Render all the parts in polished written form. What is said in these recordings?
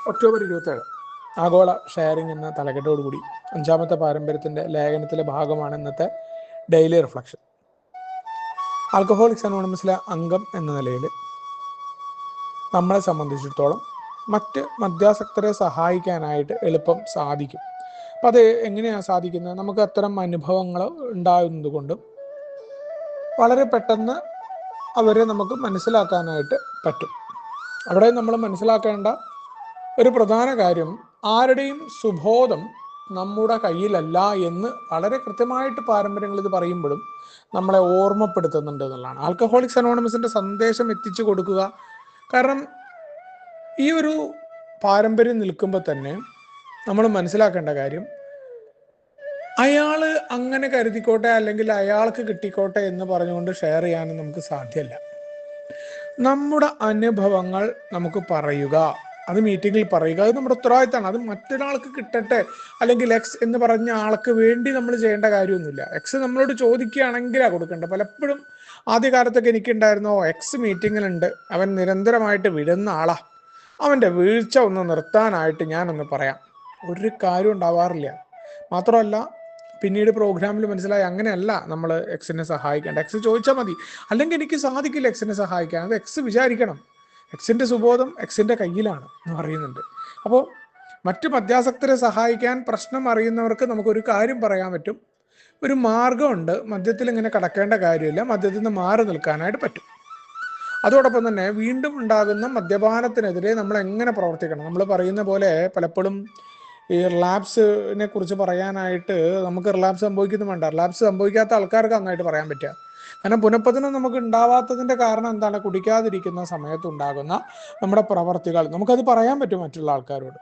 October 27 ആഗോള sharing എന്ന തലക്കെട്ടോടുകൂടി 5ാമത്തെ പാരമ്പര്യത്തിൻ്റെ ലേഖനത്തിലെ ഭാഗമാണ് ഇന്നത്തെ ഡെയിലി റിഫ്ലക്ഷൻ. ആൽക്കഹോളിക്സ് അനോണിമസിലെ അംഗം എന്ന നിലയിൽ നമ്മളെ സംബന്ധിച്ചിടത്തോളം മറ്റ് മദ്യാസക്തരെ സഹായിക്കാനായിട്ട് എളുപ്പം സാധിക്കും. അപ്പം അത് എങ്ങനെയാണ് സാധിക്കുന്നത്? നമുക്ക് അത്തരം അനുഭവങ്ങൾ ഉണ്ടാകുന്നത് കൊണ്ടും വളരെ പെട്ടെന്ന് അവരെ നമുക്ക് മനസ്സിലാക്കാനായിട്ട് പറ്റും. അവിടെ നമ്മൾ മനസ്സിലാക്കേണ്ട ഒരു പ്രധാന കാര്യം, ആരുടെയും സുബോധം നമ്മുടെ കയ്യിലല്ല എന്ന് വളരെ കൃത്യമായിട്ട് പാരമ്പര്യങ്ങൾ ഇത് പറയുമ്പോഴും നമ്മളെ ഓർമ്മപ്പെടുത്തുന്നുണ്ട് എന്നുള്ളതാണ്. ആൽക്കഹോളിക്സ് അനോണിമസിൻ്റെ സന്ദേശം എത്തിച്ചു കൊടുക്കുക. കാരണം ഈ ഒരു പാരമ്പര്യം നിൽക്കുമ്പോൾ തന്നെ നമ്മൾ മനസ്സിലാക്കേണ്ട കാര്യം, അയാൾ അങ്ങനെ കരുതിക്കോട്ടെ അല്ലെങ്കിൽ അയാൾക്ക് കിട്ടിക്കോട്ടെ എന്ന് പറഞ്ഞുകൊണ്ട് ഷെയർ ചെയ്യാനും നമുക്ക് സാധ്യമല്ല. നമ്മുടെ അനുഭവങ്ങൾ നമുക്ക് പറയുക, അത് മീറ്റിങ്ങിൽ പറയുക, അത് നമ്മുടെ ഉത്തരവാദിത്തമാണ്. അത് മറ്റൊരാൾക്ക് കിട്ടട്ടെ അല്ലെങ്കിൽ എക്സ് എന്ന് പറഞ്ഞ ആൾക്ക് വേണ്ടി നമ്മൾ ചെയ്യേണ്ട കാര്യമൊന്നുമില്ല. എക്സ് നമ്മളോട് ചോദിക്കുകയാണെങ്കിലാണ് കൊടുക്കേണ്ടത്. പലപ്പോഴും ആദ്യകാലത്തൊക്കെ എനിക്കുണ്ടായിരുന്നോ, എക്സ് മീറ്റിങ്ങിലുണ്ട്, അവൻ നിരന്തരമായിട്ട് വിടുന്ന ആളാ, അവൻ്റെ വീഴ്ച ഒന്ന് നിർത്താനായിട്ട് ഞാനൊന്ന് പറയാം. ഒരു കാര്യം ഉണ്ടാവാറില്ല. മാത്രമല്ല പിന്നീട് പ്രോഗ്രാമിൽ മനസ്സിലായി അങ്ങനെയല്ല നമ്മൾ എക്സിനെ സഹായിക്കേണ്ട. എക്സ് ചോദിച്ചാൽ മതി, അല്ലെങ്കിൽ എനിക്ക് സാധിക്കില്ല എക്സിനെ സഹായിക്കാൻ. അത് എക്സ് വിചാരിക്കണം. എക്സിൻ്റെ സുബോധം എക്സിൻ്റെ കയ്യിലാണ് എന്ന് പറയുന്നുണ്ട്. അപ്പോൾ മറ്റ് മദ്യാസക്തരെ സഹായിക്കാൻ പ്രശ്നം അറിയുന്നവർക്ക് നമുക്കൊരു കാര്യം പറയാൻ പറ്റും, ഒരു മാർഗമുണ്ട്. മദ്യത്തിൽ ഇങ്ങനെ കടക്കേണ്ട കാര്യമില്ല, മദ്യത്തിൽ നിന്ന് മാറി നിൽക്കാനായിട്ട് പറ്റും. അതോടൊപ്പം തന്നെ വീണ്ടും ഉണ്ടാകുന്ന മദ്യപാനത്തിനെതിരെ നമ്മൾ എങ്ങനെ പ്രവർത്തിക്കണം? നമ്മൾ പറയുന്ന പോലെ പലപ്പോഴും ഈ റിലാപ്സിനെ കുറിച്ച് പറയാനായിട്ട് നമുക്ക് റിലാപ്സ് സംഭവിക്കുന്നു വേണ്ട, റിലാപ്സ് സംഭവിക്കാത്ത ആൾക്കാർക്ക് നന്നായിട്ട് പറയാൻ പറ്റുക. കാരണം പുനഃപതനം നമുക്ക് ഉണ്ടാവാത്തതിൻ്റെ കാരണം എന്താണ്? കുടിക്കാതിരിക്കുന്ന സമയത്തുണ്ടാകുന്ന നമ്മുടെ പ്രവർത്തികൾ നമുക്കത് പറയാൻ പറ്റും മറ്റുള്ള ആൾക്കാരോട്.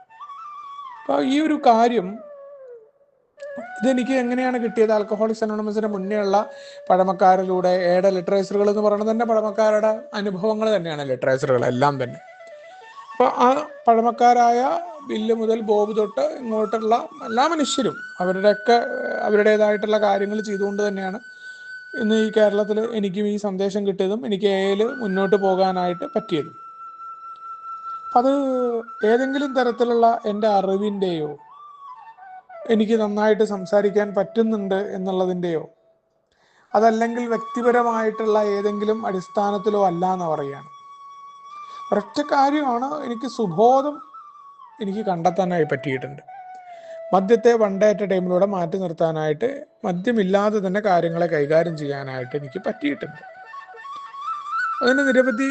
അപ്പോൾ ഈ ഒരു കാര്യം ഇതെനിക്ക് എങ്ങനെയാണ് കിട്ടിയത്? ആൽക്കഹോളിക്സ് അനോണിമസിന് മുന്നേ ഉള്ള പഴമക്കാരിലൂടെ ലിറ്ററേച്ചറുകൾ എന്ന് പറയുന്നത് തന്നെ പഴമക്കാരുടെ അനുഭവങ്ങൾ തന്നെയാണ്, ലിറ്ററേച്ചറുകൾ എല്ലാം തന്നെ. അപ്പോൾ ആ പഴമക്കാരായ ബില്ല് മുതൽ ബോബ് തൊട്ട് ഇങ്ങോട്ടുള്ള എല്ലാ മനുഷ്യരും അവരുടേതായിട്ടുള്ള കാര്യങ്ങൾ ചെയ്തുകൊണ്ട് തന്നെയാണ് ഇന്ന് ഈ കേരളത്തിൽ എനിക്കും ഈ സന്ദേശം കിട്ടിയതും എനിക്ക് എയിൽ മുന്നോട്ട് പോകാനായിട്ട് പറ്റിയതും. അത് ഏതെങ്കിലും തരത്തിലുള്ള എൻ്റെ അറിവിൻ്റെയോ എനിക്ക് നന്നായിട്ട് സംസാരിക്കാൻ പറ്റുന്നുണ്ട് എന്നുള്ളതിൻ്റെയോ അതല്ലെങ്കിൽ വ്യക്തിപരമായിട്ടുള്ള ഏതെങ്കിലും അടിസ്ഥാനത്തിലോ അല്ല എന്ന് പറയുകയാണ്. ഒരൊറ്റ കാര്യമാണ്, എനിക്ക് സുബോധം എനിക്ക് കണ്ടെത്താനായി പറ്റിയിട്ടുണ്ട്. മദ്യത്തെ വൺ ഡേ അറ്റ് എ ടൈമിലൂടെ മാറ്റി നിർത്താനായിട്ട്, മദ്യമില്ലാതെ തന്നെ കാര്യങ്ങളെ കൈകാര്യം ചെയ്യാനായിട്ട് എനിക്ക് പറ്റിയിട്ടുണ്ട്. അതിന് നിരവധി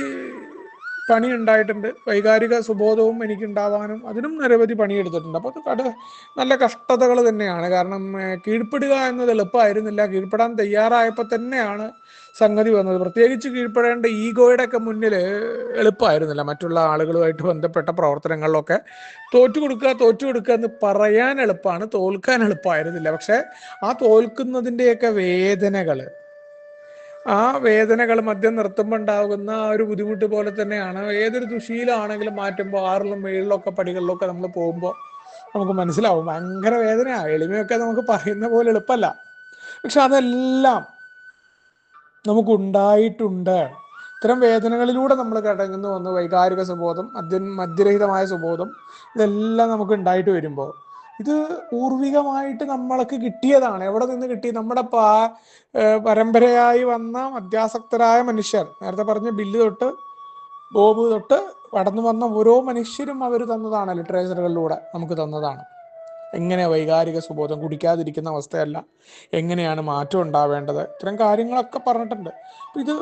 പണി ഉണ്ടായിട്ടുണ്ട്. വൈകാരിക സുബോധവും എനിക്കുണ്ടാവാനും അതിനും നിരവധി പണിയെടുത്തിട്ടുണ്ട്. അപ്പോൾ അത് നല്ല കഷ്ടതകൾ തന്നെയാണ്. കാരണം കീഴ്പ്പെടുക എന്നത് എളുപ്പമായിരുന്നില്ല. കീഴ്പ്പെടാൻ തയ്യാറായപ്പോൾ തന്നെയാണ് സംഗതി വന്നത്. പ്രത്യേകിച്ച് കീഴ്പ്പെടേണ്ട ഈഗോയുടെ ഒക്കെ മുന്നിൽ എളുപ്പമായിരുന്നില്ല. മറ്റുള്ള ആളുകളുമായിട്ട് ബന്ധപ്പെട്ട പ്രവർത്തനങ്ങളിലൊക്കെ തോറ്റുകൊടുക്കുക എന്ന് പറയാൻ എളുപ്പമാണ്, തോൽക്കാൻ എളുപ്പമായിരുന്നില്ല. പക്ഷേ ആ തോൽക്കുന്നതിൻ്റെയൊക്കെ വേദനകൾ മദ്യം നിർത്തുമ്പോൾ ഉണ്ടാകുന്ന ആ ഒരു ബുദ്ധിമുട്ട് പോലെ തന്നെയാണ് ഏതൊരു ദുശീലമാണെങ്കിലും മാറ്റുമ്പോൾ 6ലും 7ലൊക്കെ പടികളിലൊക്കെ നമ്മൾ പോകുമ്പോൾ നമുക്ക് മനസ്സിലാവും ഭയങ്കര വേദനയാണ്. എളിമയൊക്കെ നമുക്ക് പറയുന്ന പോലെ എളുപ്പമല്ല. പക്ഷെ അതെല്ലാം നമുക്കുണ്ടായിട്ടുണ്ട്. ഇത്തരം വേദനകളിലൂടെ നമ്മൾ കടന്നു വന്ന് വൈകാരിക സുബോധം, മദ്യരഹിതമായ സുബോധം, ഇതെല്ലാം നമുക്ക് ഉണ്ടായിട്ട് വരുമ്പോൾ ഇത് പൂർവികമായിട്ട് നമ്മൾക്ക് കിട്ടിയതാണ്. എവിടെ നിന്ന് കിട്ടി? നമ്മുടെ പരമ്പരയായി വന്ന മദ്യാസക്തരായ മനുഷ്യർ, നേരത്തെ പറഞ്ഞ ബില്ല് തൊട്ട് ബോബ് തൊട്ട് കടന്നു വന്ന ഓരോ മനുഷ്യരും അവർ തന്നതാണ്, ലിറ്ററേച്ചറുകളിലൂടെ നമുക്ക് തന്നതാണ്. എങ്ങനെ വൈകാരിക സുബോധം, കുടിക്കാതിരിക്കുന്ന അവസ്ഥയല്ല, എങ്ങനെയാണ് മാറ്റം ഉണ്ടാവേണ്ടത്, ഇത്തരം കാര്യങ്ങളൊക്കെ പറഞ്ഞിട്ടുണ്ട്. ഇത്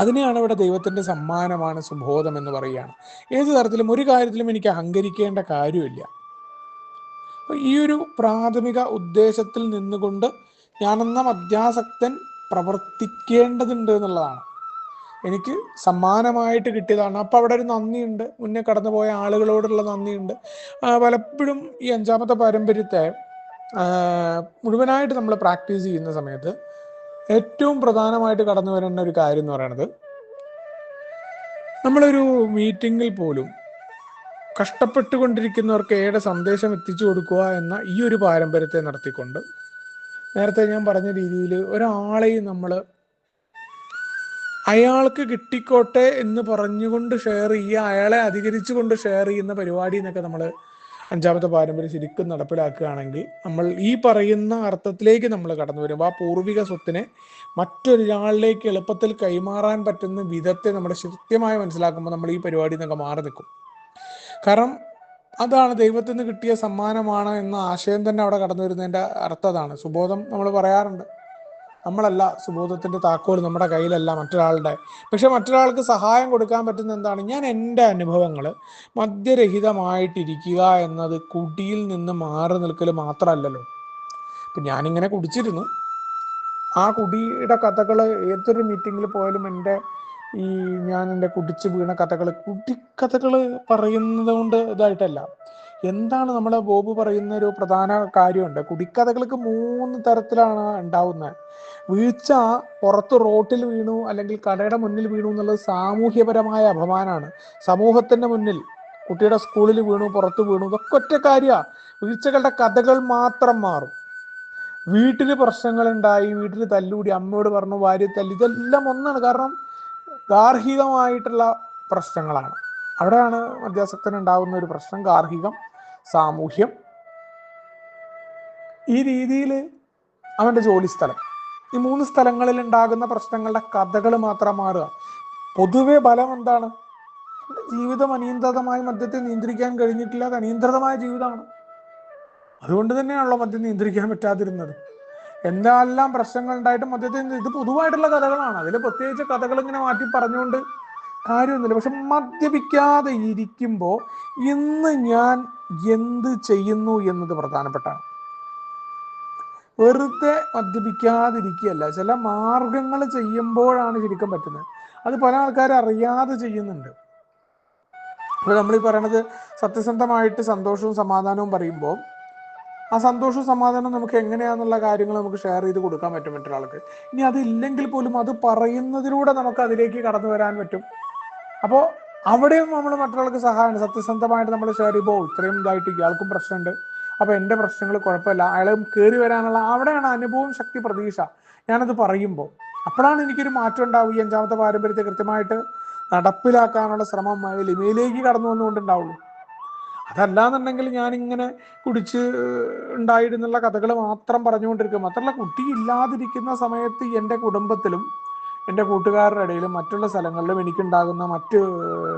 അതിനെയാണ് ഇവിടെ ദൈവത്തിൻ്റെ സമ്മാനമാണ് സുബോധം എന്ന് പറയുകയാണ്. ഏത് തരത്തിലും ഒരു കാര്യത്തിലും എനിക്ക് അഹങ്കരിക്കേണ്ട കാര്യമില്ല. അപ്പോൾ ഈ ഒരു പ്രാഥമിക ഉദ്ദേശത്തിൽ നിന്നുകൊണ്ട് ഞാനെന്ന മദ്യാസക്തൻ പ്രവർത്തിക്കേണ്ടതുണ്ട് എന്നുള്ളതാണ്. എനിക്ക് സമ്മാനമായിട്ട് കിട്ടിയതാണ്. അപ്പോൾ അവിടെ ഒരു നന്ദിയുണ്ട്, മുന്നേ കടന്നുപോയ ആളുകളോടുള്ള നന്ദിയുണ്ട്. പലപ്പോഴും ഈ 5ാമത്തെ പാരമ്പര്യത്തെ മുഴുവനായിട്ട് നമ്മൾ പ്രാക്ടീസ് ചെയ്യുന്ന സമയത്ത് ഏറ്റവും പ്രധാനമായിട്ട് കടന്നു വരുന്ന ഒരു കാര്യം എന്ന് പറയുന്നത്, നമ്മളൊരു മീറ്റിങ്ങിൽ പോലും കഷ്ടപ്പെട്ടുകൊണ്ടിരിക്കുന്നവർക്ക് ഏടെ സന്ദേശം എത്തിച്ചു കൊടുക്കുക എന്ന ഈ ഒരു പാരമ്പര്യത്തെ നടത്തിക്കൊണ്ട്, നേരത്തെ ഞാൻ പറഞ്ഞ രീതിയിൽ ഒരാളെയും നമ്മൾ അയാൾക്ക് കിട്ടിക്കോട്ടെ എന്ന് പറഞ്ഞുകൊണ്ട് ഷെയർ ചെയ്യുക, അയാളെ അധികരിച്ചുകൊണ്ട് ഷെയർ ചെയ്യുന്ന പരിപാടി എന്നൊക്കെ നമ്മൾ അഞ്ചാമത്തെ പാരമ്പര്യം ശരിക്കും നടപ്പിലാക്കുകയാണെങ്കിൽ നമ്മൾ ഈ പറയുന്ന അർത്ഥത്തിലേക്ക് നമ്മൾ കടന്നു വരുമ്പോൾ ആ പൂർവിക സ്വത്തിനെ മറ്റൊരാളിലേക്ക് എളുപ്പത്തിൽ കൈമാറാൻ പറ്റുന്ന വിധത്തെ നമ്മൾ കൃത്യമായി മനസ്സിലാക്കുമ്പോൾ നമ്മൾ ഈ പരിപാടി നിന്നൊക്കെ മാറി നിൽക്കും. കാരണം അതാണ് ദൈവത്തിൽ നിന്ന് കിട്ടിയ സമ്മാനമാണ് എന്ന ആശയം തന്നെ അവിടെ കടന്നു വരുന്നതിൻ്റെ അർത്ഥം അതാണ്. സുബോധം നമ്മൾ പറയാറുണ്ട്, നമ്മളല്ല സുബോധത്തിൻ്റെ താക്കോൽ നമ്മുടെ കയ്യിലല്ല, മറ്റൊരാളുടെ. പക്ഷെ മറ്റൊരാൾക്ക് സഹായം കൊടുക്കാൻ പറ്റുന്ന എന്താണ്? ഞാൻ എൻ്റെ അനുഭവങ്ങൾ മദ്യരഹിതമായിട്ടിരിക്കുക എന്നത് കുടിയിൽ നിന്ന് മാറി നിൽക്കൽ മാത്രമല്ലല്ലോ. ഇപ്പം ഞാനിങ്ങനെ കുടിച്ചിരുന്നു, ആ കുടിയുടെ കഥകൾ ഏതൊരു മീറ്റിങ്ങിൽ പോയാലും ഞാൻ എൻ്റെ കുടിച്ച് വീണ കുടിക്കഥകൾ പറയുന്നത് കൊണ്ട് ഇതായിട്ടല്ല. എന്താണ് നമ്മളെ ബോബ് പറയുന്ന ഒരു പ്രധാന കാര്യമുണ്ട്. കുടിക്കഥകൾക്ക് 3 തരത്തിലാണ് ഉണ്ടാവുന്നത്. വീഴ്ച പുറത്ത് റോട്ടിൽ വീണു അല്ലെങ്കിൽ കടയുടെ മുന്നിൽ വീണു എന്നുള്ളത് സാമൂഹ്യപരമായ അപമാനമാണ്. സമൂഹത്തിന്റെ മുന്നിൽ കുട്ടിയുടെ സ്കൂളിൽ വീണു, പുറത്ത് വീണു, ഇതൊക്കെ ഒറ്റ കാര്യമാണ്. വീഴ്ചകളുടെ കഥകൾ മാത്രം മാറും. വീട്ടിൽ പ്രശ്നങ്ങളുണ്ടായി, വീട്ടിൽ തല്ലൂടി, അമ്മയോട് പറഞ്ഞു, ഭാര്യ തല്ലി, ഇതെല്ലാം ഒന്നാണ്. കാരണം ഗാർഹികമായിട്ടുള്ള പ്രശ്നങ്ങളാണ്. അവിടെയാണ് മദ്യാസക്തന് ഉണ്ടാകുന്ന ഒരു പ്രശ്നം. ഗാർഹികം, സാമൂഹ്യം, ഈ രീതിയിൽ അവൻ്റെ ജോലി സ്ഥലം, ഈ 3 സ്ഥലങ്ങളിൽ ഉണ്ടാകുന്ന പ്രശ്നങ്ങളുടെ കഥകൾ മാത്രം മാറുക. പൊതുവെ ഫലം എന്താണ്? ജീവിതം അനിയന്ത്രിതമായി മദ്യത്തെ നിയന്ത്രിക്കാൻ കഴിഞ്ഞിട്ടില്ല, അത് അനിയന്ത്രിതമായ ജീവിതമാണ്. അതുകൊണ്ട് തന്നെയാണല്ലോ മദ്യം നിയന്ത്രിക്കാൻ പറ്റാതിരുന്നത്. എന്തെല്ലാം പ്രശ്നങ്ങൾ ഉണ്ടായിട്ടും മദ്യത്തെ, ഇത് പൊതുവായിട്ടുള്ള കഥകളാണ്. അതിൽ പ്രത്യേകിച്ച് കഥകൾ ഇങ്ങനെ മാറ്റി പറഞ്ഞുകൊണ്ട് കാര്യമൊന്നുമില്ല. പക്ഷെ മദ്യപിക്കാതെ ഇരിക്കുമ്പോൾ ഇന്ന് ഞാൻ എന്ത് ചെയ്യുന്നു എന്നത് പ്രധാനപ്പെട്ടാണ്. വെറുതെ മദ്യപിക്കാതിരിക്കുകയല്ല, ചില മാർഗങ്ങൾ ചെയ്യുമ്പോഴാണ് ശരിക്കും പറ്റുന്നത്. അത് പല ആൾക്കാരും അറിയാതെ ചെയ്യുന്നുണ്ട്. അപ്പോൾ നമ്മൾ ഈ പറയണത് സത്യസന്ധമായിട്ട് സന്തോഷവും സമാധാനവും പറയുമ്പോൾ ആ സന്തോഷവും സമാധാനവും നമുക്ക് എങ്ങനെയാണെന്നുള്ള കാര്യങ്ങൾ നമുക്ക് ഷെയർ ചെയ്ത് കൊടുക്കാൻ പറ്റും മറ്റൊരാൾക്ക്. ഇനി അതില്ലെങ്കിൽ പോലും അത് പറയുന്നതിലൂടെ നമുക്ക് അതിലേക്ക് കടന്നു വരാൻ പറ്റും. അപ്പോൾ അവിടെയും നമ്മൾ മറ്റൊരാൾക്ക് സഹായമാണ്. സത്യസന്ധമായിട്ട് നമ്മൾ ഷെയർ ചെയ്യുമ്പോൾ ഇത്രയും ഇതായിട്ട് ഇയാൾക്കും പ്രശ്നമുണ്ട്, അപ്പോൾ എൻ്റെ പ്രശ്നങ്ങൾ കുഴപ്പമില്ല, അയാൾ കയറി വരാനുള്ള അവിടെയാണ് അനുഭവം, ശക്തി, പ്രതീക്ഷ. ഞാനത് പറയുമ്പോൾ അപ്പോഴാണ് എനിക്കൊരു മാറ്റം ഉണ്ടാവും. ഈ 5ാമത്തെ പാരമ്പര്യത്തെ കൃത്യമായിട്ട് നടപ്പിലാക്കാനുള്ള ശ്രമം ലിമയിലേക്ക് കടന്നു വന്നുകൊണ്ടുണ്ടാവുള്ളൂ. അതല്ലാന്നുണ്ടെങ്കിൽ ഞാനിങ്ങനെ കുടിച്ച് ഉണ്ടായിരുന്നുള്ള കഥകൾ മാത്രം പറഞ്ഞുകൊണ്ടിരിക്കും. മാത്രമല്ല, കുട്ടി ഇല്ലാതിരിക്കുന്ന സമയത്ത് എൻ്റെ കുടുംബത്തിലും എൻ്റെ കൂട്ടുകാരുടെ ഇടയിലും മറ്റുള്ള സ്ഥലങ്ങളിലും എനിക്കുണ്ടാകുന്ന മറ്റ്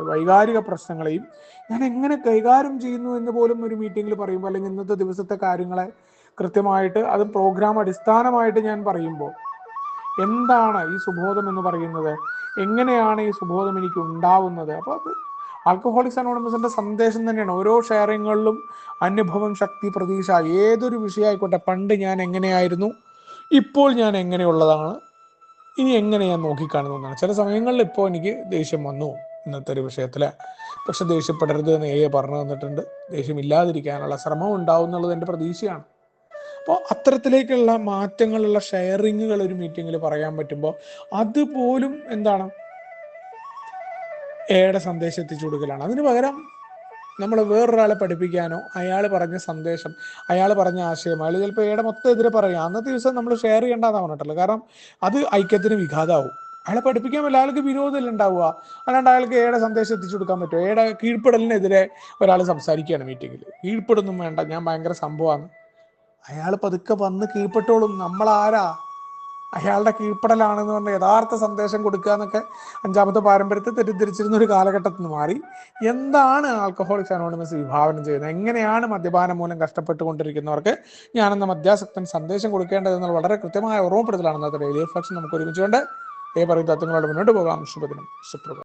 വൈകാരിക പ്രശ്നങ്ങളെയും ഞാൻ എങ്ങനെ കൈകാര്യം ചെയ്യുന്നു എന്ന് പോലും ഒരു മീറ്റിങ്ങിൽ പറയുമ്പോൾ, അല്ലെങ്കിൽ ഇന്നത്തെ ദിവസത്തെ കാര്യങ്ങളെ കൃത്യമായിട്ട് അത് പ്രോഗ്രാം അടിസ്ഥാനമായിട്ട് ഞാൻ പറയുമ്പോൾ, എന്താണ് ഈ സുബോധം എന്ന് പറയുന്നത്, എങ്ങനെയാണ് ഈ സുബോധം എനിക്ക് ഉണ്ടാവുന്നത്. അപ്പോൾ അത് ആൽക്കഹോളിക്സ് അനോണിമസിന്റെ സന്ദേശം തന്നെയാണ്. ഓരോ ഷെയറിങ്ങുകളിലും അനുഭവം, ശക്തി, പ്രതീക്ഷ, ഏതൊരു വിഷയമായിക്കോട്ടെ. പണ്ട് ഞാൻ എങ്ങനെയായിരുന്നു, ഇപ്പോൾ ഞാൻ എങ്ങനെയുള്ളതാണ്, ഇനി എങ്ങനെ ഞാൻ നോക്കിക്കാണുന്നതാണ്. ചില സമയങ്ങളിൽ ഇപ്പോൾ എനിക്ക് ദേഷ്യം വന്നു ഇന്നത്തെ ഒരു വിഷയത്തിൽ, പക്ഷെ ദേഷ്യപ്പെടരുത് എന്ന് പറഞ്ഞു തന്നിട്ടുണ്ട്. ദേഷ്യമില്ലാതിരിക്കാനുള്ള ശ്രമം ഉണ്ടാവും എന്നുള്ളത് എൻ്റെ പ്രതീക്ഷയാണ്. അപ്പോൾ അത്തരത്തിലേക്കുള്ള മാറ്റങ്ങളുള്ള ഷെയറിങ്ങുകൾ ഒരു മീറ്റിങ്ങിൽ പറയാൻ പറ്റുമ്പോൾ അതുപോലും എന്താണ് എയുടെ സന്ദേശം എത്തിച്ചു കൊടുക്കലാണ്. അതിന് പകരം നമ്മൾ വേറൊരാളെ പഠിപ്പിക്കാനോ അയാൾ പറഞ്ഞ സന്ദേശം, അയാൾ പറഞ്ഞ ആശയം, അയാൾ ചിലപ്പോൾ എയുടെ മൊത്തം എതിരെ പറയാം, അന്നത്തെ ദിവസം നമ്മൾ ഷെയർ ചെയ്യേണ്ടതെന്ന് പറഞ്ഞിട്ടുള്ളത്. കാരണം അത് ഐക്യത്തിന് വിഘാതമാവും. അയാളെ പഠിപ്പിക്കാൻ പറ്റില്ല, അയാൾക്ക് വിരോധമല്ല ഉണ്ടാവുക. അല്ലാണ്ട് അയാൾക്ക് എയുടെ സന്ദേശം എത്തിച്ചു കൊടുക്കാൻ പറ്റുമോ? എയുടെ കീഴ്പ്പെടലിനെതിരെ ഒരാൾ സംസാരിക്കുകയാണ് മീറ്റിങ്ങിൽ, കീഴ്പ്പെടുന്നും വേണ്ട, ഞാൻ ഭയങ്കര സംഭവമാണ്. അയാൾ പതുക്കെ വന്ന് കീഴ്പ്പെട്ടോളും. നമ്മളാരാ? അയാളുടെ കീഴ്പ്പെടലാണെന്ന് പറഞ്ഞ യഥാർത്ഥ സന്ദേശം കൊടുക്കുക എന്നൊക്കെ 5ാമത്തെ പാരമ്പര്യത്തെ തെറ്റിദ്ധരിച്ചിരുന്ന ഒരു കാലഘട്ടത്തിൽ നിന്ന് മാറി എന്താണ് ആൽക്കഹോളിക്സ് അനോണിമസ് വിഭാവനം ചെയ്യുന്നത്, എങ്ങനെയാണ് മദ്യപാനം മൂലം കഷ്ടപ്പെട്ടുകൊണ്ടിരിക്കുന്നവർക്ക് ഞാനെന്ന മദ്യാസക്തൻ സന്ദേശം കൊടുക്കേണ്ടതെന്നുള്ള വളരെ കൃത്യമായ ഓർമ്മപ്പെടുത്തലാണ് ഇന്നത്തെ ഡെയിലി റിഫ്ലക്ഷൻ. നമുക്ക് ഒരുമിച്ചുകൊണ്ട് പറയുന്ന തത്വങ്ങളോട് മുന്നോട്ട് പോകാം. ശുഭദിനം, സുപ്രഭാതം.